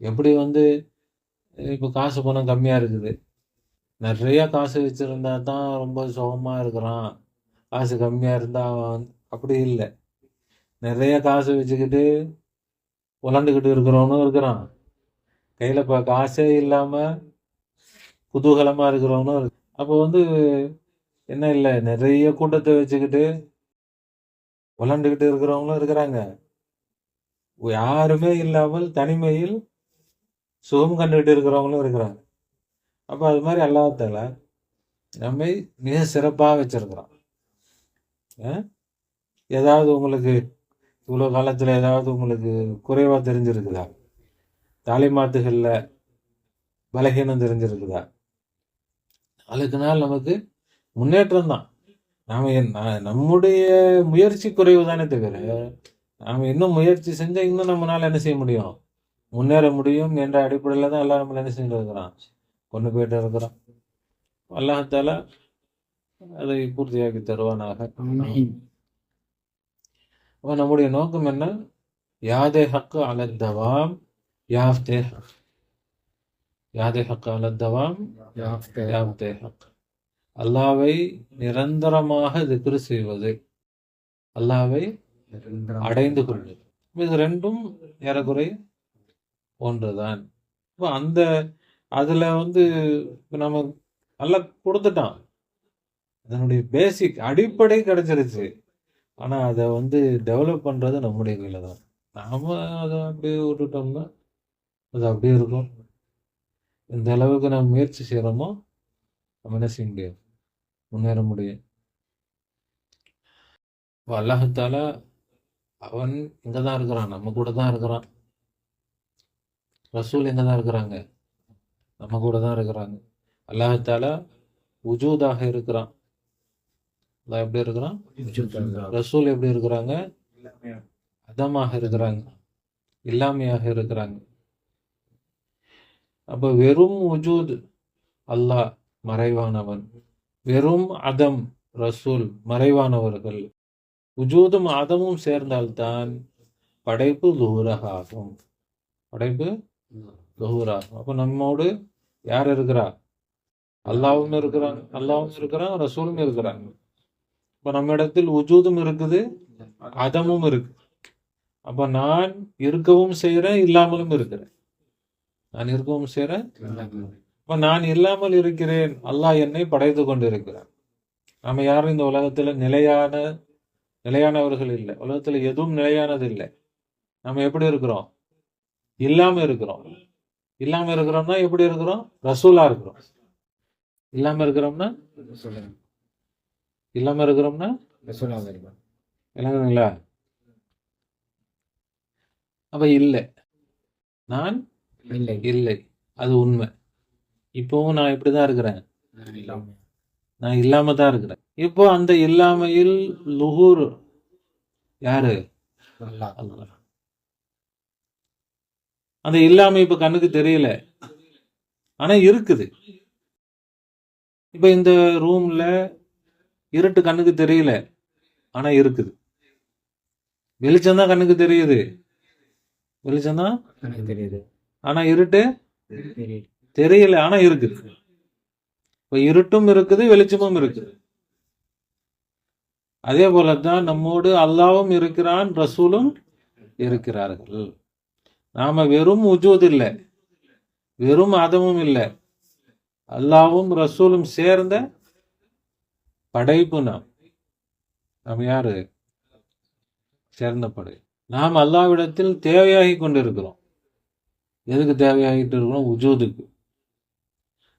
எப்படி வந்து இப்போ காசு பணம் கம்மியாக இருக்குது, நிறைய காசு வச்சுருந்தா தான் ரொம்ப சுகமாக இருக்கிறான், காசு கம்மியாக இருந்தால் அப்படி இல்லை. நிறைய காசு வச்சுக்கிட்டு உலாண்டுக்கிட்டு இருக்கிறவனும் இருக்கிறான், கையில் இப்போ காசே இல்லாமல் குதூகலமாக இருக்கிறவனும் இருக்கு. அப்போ வந்து என்ன இல்லை, நிறைய கூட்டத்தை வச்சுக்கிட்டு உலாண்டுக்கிட்டு இருக்கிறவங்களும் இருக்கிறாங்க, யாருமே இல்லாமல் தனிமையில் சுகம் கண்டுகிட்டு இருக்கிறவங்களும் இருக்கிறாங்க. அப்போ அது மாதிரி அல்லாஹ்தால நம்மை மிக சிறப்பாக வச்சிருக்கிறான். ஏதாவது உங்களுக்கு இவ்வளோ காலத்தில் ஏதாவது உங்களுக்கு குறைவாக தெரிஞ்சிருக்குதா, தாலிமாத்துகளில் பலகீனம் தெரிஞ்சிருக்குதா? நாளுக்கு நாள் நமக்கு முன்னேற்றம் தான். நாம் நம்முடைய முயற்சி குறைவு தானே தவிர, நாம் இன்னும் முயற்சி செஞ்சால் இன்னும் நம்மளால் என்ன செய்ய முடியும், முன்னேற முடியும் என்ற அடிப்படையில் தான் எல்லாம் நம்மளை என்ன செஞ்சுட்டு இருக்கிறான், கொண்டு போயிட்டு இருக்கிறோம். அல்லாஹால அதை பூர்த்தியாக்கி தருவானாக. அப்போ நம்முடைய நோக்கம் என்ன, யாதே ஹக்கு அலத்தவாம் யாஃப்தே ஹக், யாதே ஹக்கு அலத்தவாம் யாஃப்தே ஹக், அல்லாவை நிரந்தரமாக திக்ரு செய்வது, அல்லாவை அடைந்து கொள்வது. இது ரெண்டும் ஏறக்குறை ஒன்றுதான். இப்போ அந்த அதில் வந்து இப்போ நம்ம நல்லா கொடுத்துட்டான், அதனுடைய பேசிக் அடிப்படை கிடைச்சிருச்சு. ஆனால் அதை டெவலப் பண்ணுறது நம்முடைய கையில் தான். நாம் அதை அப்படியே விட்டுட்டோம்னா அது அப்படியே இருக்கும். எந்த அளவுக்கு நம்ம முயற்சி செய்கிறோமோ நம்ம என்ன செய்ய முடியாது, முன்னேற முடியும். அல்லாஹால அவன் இங்கே தான் இருக்கிறான், நம்ம கூட தான் இருக்கிறான். ரசூல் எங்கே தான் இருக்கிறாங்க, நம்ம கூட தான் இருக்கிறாங்க. அல்லாஹால உஜூதாக இருக்கிறான். அல்லாஹ் எப்படி இருக்கிறான், ரசூல் எப்படி இருக்கிறாங்க, அதமாக இருக்கிறாங்க, இல்லாமையாக இருக்கிறாங்க. அப்போ வெறும் உஜூத் அல்லாஹ் மறைவானவன், வெறும் அதம் ரசூல் மறைவானவர்கள். உஜூதும் அதமும் சேர்ந்தால்தான் படைப்பு லுஹூராக ஆகும். படைப்பு லுஹூராகும். அப்போ நம்மோடு யார் இருக்கிறா, அல்லாவும் இருக்கிறாங்க, ரசூலும் இருக்கிறாங்க. இப்போ நம்ம இடத்தில் உஜூதும் இருக்குது, அதமும் இருக்கு. அப்போ நான் இருக்கவும் செய்கிறேன், இல்லாமலும் இருக்கிறேன். நான் இருக்கவும் செய்கிறேன். இப்போ நான் இல்லாமல் இருக்கிறேன், அல்லாஹ் என்னை படைத்து கொண்டு இருக்கிறான். நம்ம யாரும் இந்த உலகத்தில் நிலையானவர்கள் இல்லை. உலகத்தில் எதுவும் நிலையானது இல்லை. நம்ம எப்படி இருக்கிறோம், இல்லாம இருக்கிறோம். இல்லாம இருக்கிறோம்னா எப்படி இருக்கிறோம், ரசூலா இருக்கிறோம். இல்லாம இருக்கிறோம்னா இல்லைங்களா? அப்ப இல்லை, நான் இல்லை, அது உண்மை. இப்போவும் நான் இப்படிதான் இருக்கிறேன், நான் இல்லாம தான் இருக்கிறேன். இப்போ அந்த இல்லாமையில் லுஹூர் யாரு, அல்லாஹ். அந்த இல்லாமை இப்ப கண்ணுக்கு தெரியல, ஆனா இருக்குது. இப்ப இந்த ரூம்ல இருட்டு கண்ணுக்கு தெரியல, ஆனா இருக்குது. வெளிச்சம் தான் கண்ணுக்கு தெரியுது, ஆனா இருட்டு தெரியல, ஆனா இருக்குது. இப்ப இருட்டும் இருக்குது, வெளிச்சமும் இருக்குது. அதே போலதான் நம்மோடு அல்லாவும் இருக்கிறான், ரசூலும் இருக்கிறார்கள். நாம வெறும் உஜூத் இல்லை, வெறும் அதமும் இல்லை, அல்லாவும் ரசூலும் சேர்ந்த படைப்பு. நாம் யாரு, சேர்ந்த படை. நாம் அல்லாவிடத்தில் தேவையாகி கொண்டிருக்கிறோம். எதுக்கு தேவையாகிட்டு இருக்கிறோம், உஜூதுக்கு.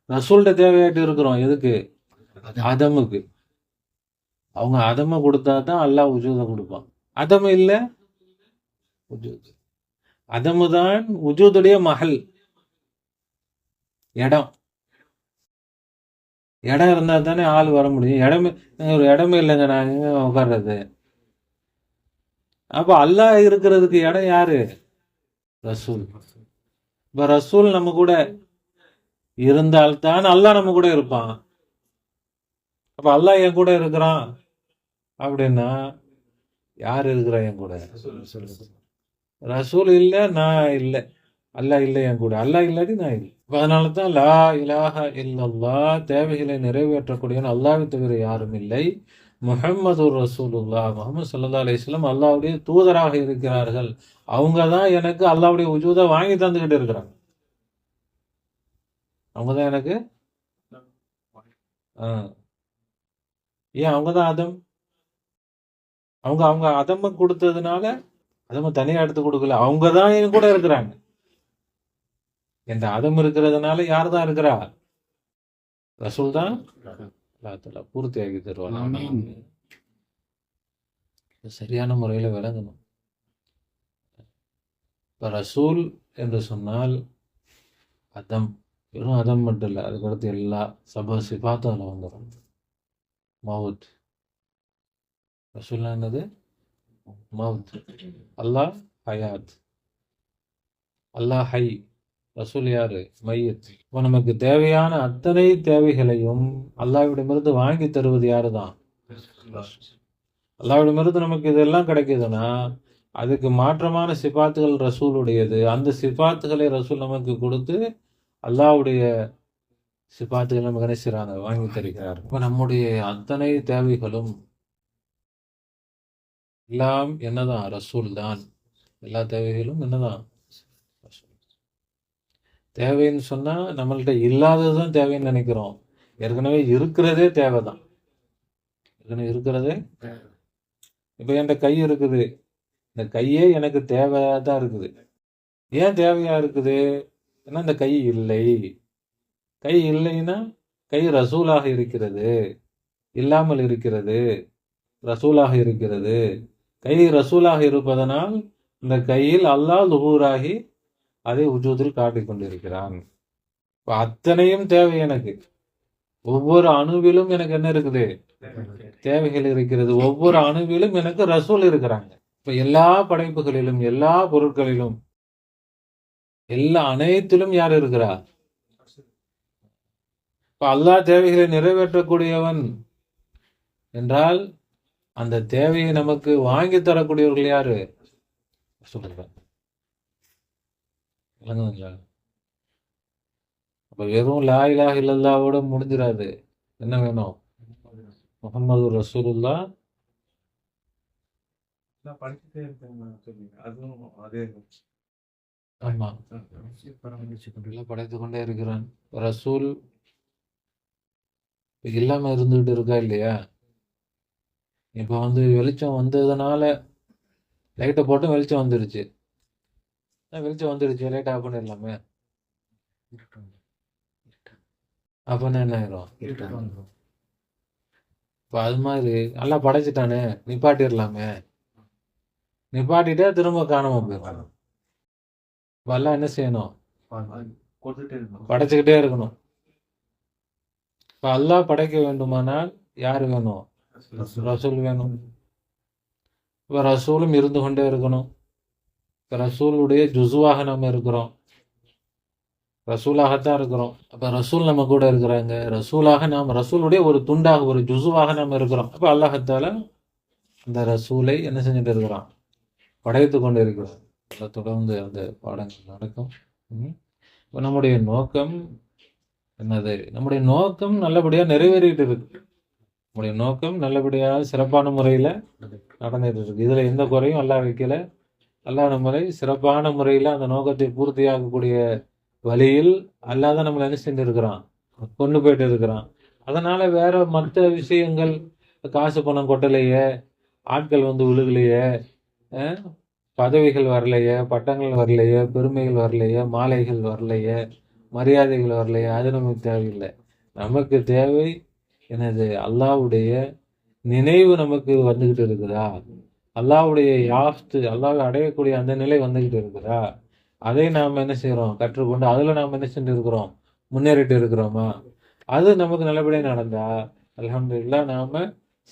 ரசூல்கிட்ட தேவையாகிட்டு இருக்கிறோம், எதுக்கு, அதமுக்கு. அவங்க அதம கொடுத்தா தான் அல்லாஹ் உஜூத கொடுப்பான். அதம இல்லை, உஜூத். அதமு தான் உஜூதுடைய மகள், இடம். இடம் இருந்தா தானே ஆள் வர முடியும். ஒரு இடமே இல்லைங்க, நான் எங்க உட்கார்றது. அப்ப அல்லாஹ் இருக்கிறதுக்கு இடம் யாரு, ரசூல். இப்ப ரசூல் நம்ம கூட இருந்தால்தான் அல்லாஹ் நம்ம கூட இருப்பான். அப்ப அல்லாஹ் என் கூட இருக்கிறான் அப்படின்னா யார் இருக்கிறா என் கூட, ரசூல் இல்லை, நான் இல்லை, அல்லாஹ் இல்லை என் கூட. அல்லாஹ் இல்லாட்டி நான் இல்லை. அதனால தான் லா இலாஹ இல்லல்லாஹ், தேவைகளை நிறைவேற்றக்கூடியவன் அல்லாஹ்வை தவிர யாரும் இல்லை. முஹம்மது ரசூலுல்லாஹ், முஹம்மது ஸல்லல்லாஹு அலைஹி வஸல்லம் அல்லாஹ்வுடைய தூதராக இருக்கிறார்கள். அவங்க தான் எனக்கு அல்லாஹ்வுடைய உஜூதை வாங்கி தந்துகிட்டு இருக்கிறாங்க. அவங்க தான் எனக்கு ஏன் அவங்க தான் அதம். அவங்க அதம கொடுத்ததுனால அதம தனியா எடுத்து கொடுக்கல, அவங்க தான் என் கூட இருக்கிறாங்க. என்ற அதம் இருக்கிறதுனால யார் தான் இருக்கிறா, ரசூல் தான் பூர்த்தியாகி தருவாங்க. சரியான முறையில் விளங்கணும். இப்ப ரசூல் என்று சொன்னால் அதம், வெறும் அதம் மட்டும் இல்லை, அதுக்கடுத்து எல்லா சிபாத்தும் அதில் வந்துடும். மவுத், ரசூல்லா என்னது, மவுத். அல்லாஹ் ஹயாத், அல்லாஹ் ஹை, ரசூல் யாரு, மையத். இப்போ நமக்கு தேவையான அத்தனை தேவைகளையும் அல்லாஹ்விடமிருந்து வாங்கி தருவது யாரு தான், அல்லாஹ்விடமிருந்து நமக்கு இதெல்லாம் கிடைக்குதுன்னா அதுக்கு மாற்றமான சிபாத்துகள் ரசூலுடையது. அந்த சிபாத்துகளை ரசூல் நமக்கு கொடுத்து அல்லாஹ்வுடைய சிபாத்துகள் நமக்கு என்ன செய்றாங்க, வாங்கி தருகிறார். இப்போ நம்முடைய அத்தனை தேவைகளும் எல்லாம் என்னதான், ரசூல் தான். எல்லா தேவைகளும் என்னதான், தேவைன்னு சொன்னா நம்மள்கிட்ட இல்லாததுதான் தேவைன்னு நினைக்கிறோம். ஏற்கனவே இருக்கிறதே தேவைதான். ஏற்கனவே இருக்கிறதே இப்போ என்கிட்ட கை இருக்குது, இந்த கையே எனக்கு தேவையா தான் இருக்குது. ஏன் தேவையா இருக்குது? ஏன்னா இந்த கை இல்லை. கை இல்லைன்னா கை ரசூலாக இருக்கிறது, இல்லாமல் இருக்கிறது, ரசூலாக இருக்கிறது. கை ரசூலாக இருப்பதனால் இந்த கையில் அல்லாஹ் லுஹூராகி அதை உஜூதில் காட்டிக் கொண்டிருக்கிறான். இப்ப அத்தனையும் தேவை எனக்கு. ஒவ்வொரு அணுவிலும் எனக்கு என்ன இருக்குது? தேவைகள் இருக்கிறது. ஒவ்வொரு அணுவிலும் எனக்கு ரசூல் இருக்கிறாங்க. இப்ப எல்லா படைப்புகளிலும், எல்லா பொருட்களிலும், எல்லா அனைத்திலும் யார் இருக்கிறா? இப்ப அல்லாஹ் தேவைகளை நிறைவேற்றக்கூடியவன் என்றால் அந்த தேவையை நமக்கு வாங்கி தரக்கூடியவர்கள் யாரு? சொல்லுங்க. அப்ப வெறும் லா இலாஹ இல்லல்லாஹ்வோட முடிஞ்சிடாது. என்ன வேணும்? முஹம்மது ரசூலுல்லாஹ். ஆமா, படைத்துக் கொண்டே இருக்கிறான். ரசூல் இல்லாம இருந்துகிட்டு இருக்கா இல்லையா? இப்ப வெளிச்சம் வந்ததுனால லைட்டை போட்டு வெளிச்சம் வந்துருச்சு. வெளிச்சம் வந்துருச்சு, லைட் ஆஃப் பண்ணிடலாமே. அப்பன்னா என்ன ஆயிரும்? இப்ப அது மாதிரி நல்லா படைச்சிட்டானே, நிப்பாட்டிடலாமே. நிப்பாட்டிட்டே திரும்ப காணாம போயிடும். எல்லாம் என்ன செய்யணும்? படைச்சுக்கிட்டே இருக்கணும். இப்ப அல்லாஹ் படைக்க வேண்டுமானால் யாரு வேணும்? ரசூல் வேணும். இப்ப ரசூலும் இருந்து கொண்டே இருக்கணும். இப்ப ரசூலுடைய ஜுசுவாக நம்ம இருக்கிறோம், ரசூலாகத்தான் இருக்கிறோம். அப்ப ரசூல் நம்ம கூட இருக்கிறாங்க. ரசூலாக நாம், ரசூலுடைய ஒரு துண்டாக, ஒரு ஜுசுவாக நாம் இருக்கிறோம். அப்ப அல்லாஹத்தால அந்த ரசூலை என்ன செஞ்சுட்டு இருக்கிறோம்? படைத்து கொண்டு இருக்கிறோம். தொடர்ந்து அந்த பாடங்கள் நடக்கும். இப்போ நம்முடைய நோக்கம் என்னது? நம்முடைய நோக்கம் நல்லபடியா நிறைவேறிட்டு இருக்கு. நம்முடைய நோக்கம் நல்லபடியாக சிறப்பான முறையில் நடந்துட்டு இருக்கு. இதுல எந்த குறையும் அல்லாஹ் வைக்கல. அல்லாஹ் நம்மளை சிறப்பான முறையில் அந்த நோக்கத்தை பூர்த்தியாகக்கூடிய வழியில் அல்லாஹ் தான் நம்மளை என்ன செஞ்சு இருக்கிறான்? கொண்டு போயிட்டு இருக்கிறான். அதனால வேற மற்ற விஷயங்கள், காசு பணம் கொட்டலையே, ஆட்கள் விழுகலையே, பதவிகள் வரலையே, பட்டங்கள் வரலையே, பெருமைகள் வரலையே, மாலைகள் வரலையே, மரியாதைகள் வரலையே, அது நமக்கு தேவையில்லை. நமக்கு தேவை என்னது? அல்லாஹ்வுடைய நினைவு நமக்கு வந்துகிட்டு இருக்குதா? அல்லாஹ்வுடைய யாஃப்து, அல்லாஹ்வை அடையக்கூடிய அந்த நிலை வந்துகிட்டு இருக்குதா? அதை நாம் என்ன செய்யறோம்? கற்றுக்கொண்டு அதுல நாம் என்ன செஞ்சு இருக்கிறோம்? முன்னேறிட்டு இருக்கிறோமா? அது நமக்கு நல்லபடியாக நடந்தா அல்ஹம்துலில்லாஹ், நாம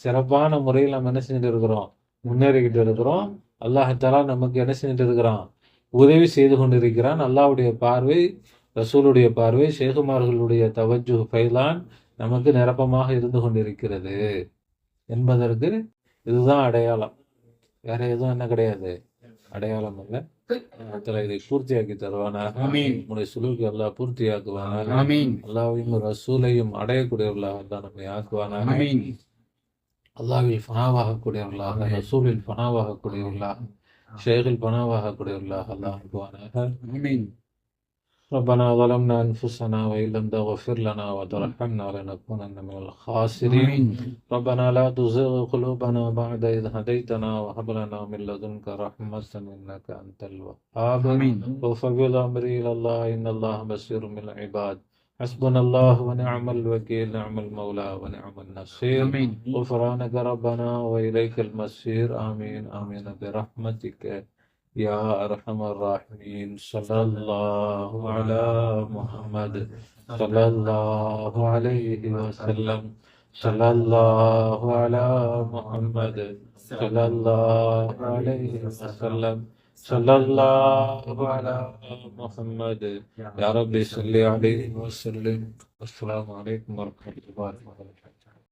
சிறப்பான முறையில் நாம் என்ன செஞ்சுட்டு இருக்கிறோம்? முன்னேறிக்கிட்டு இருக்கிறோம். அல்லாஹ்தாலா நமக்கு என்ன செஞ்சுட்டு இருக்கிறான்? உதவி செய்து கொண்டிருக்கிறான். அல்லாஹ்வுடைய பார்வை, ரசூலுடைய பார்வை, ஷேகுமார்களுடைய தவஜ்ஜு ஃபைலான் நமக்கு நிரப்பமாக இருந்து கொண்டிருக்கிறது என்பதற்கு இதுதான் அடையாளம். வேற எதுவும் என்ன கிடையாது, அடையாளம் அல்ல. இதை பூர்த்தியாக்கி தருவானாக. நம்முடைய சுலூக்கு அல்லாஹ் பூர்த்தியாக்குவானாக. அல்லாஹ்வையும் ரசூலையும் அடையக்கூடியவர்களாக தான் நம்மை ஆக்குவானாக. அல்லாஹ்வில் ஃபனாவாகக்கூடியவர்களாக, ரசூலில் ஃபனாவாகக்கூடியவர்களாக, ஷேகில் ஃபனாவாகக்கூடியவர்களாக அல்லாஹ் ஆக்குவானாக. ربنا ظلمنا أنفسنا وإن لم تغفر لنا وترحمنا لنكونن من الخاسرين. ربنا لا تزغ قلوبنا بعد إذ هديتنا وهب لنا من لدنك رحمة إنك أنت الوهاب. وفوض أمري إلى الله إن الله بصير بالعباد. حسبنا الله ونعم الوكيل، نعم المولى ونعم النصير. غفرانك ربنا وإليك المصير. آمين آمين برحمتك يا أرحم الراحمين. صلى الله على محمد صلى الله عليه وسلم. صلى الله على محمد صلى الله عليه وسلم. صلى الله على محمد. يا رب صل عليه وسلم. السلام عليكم ورحمة الله وبركاته.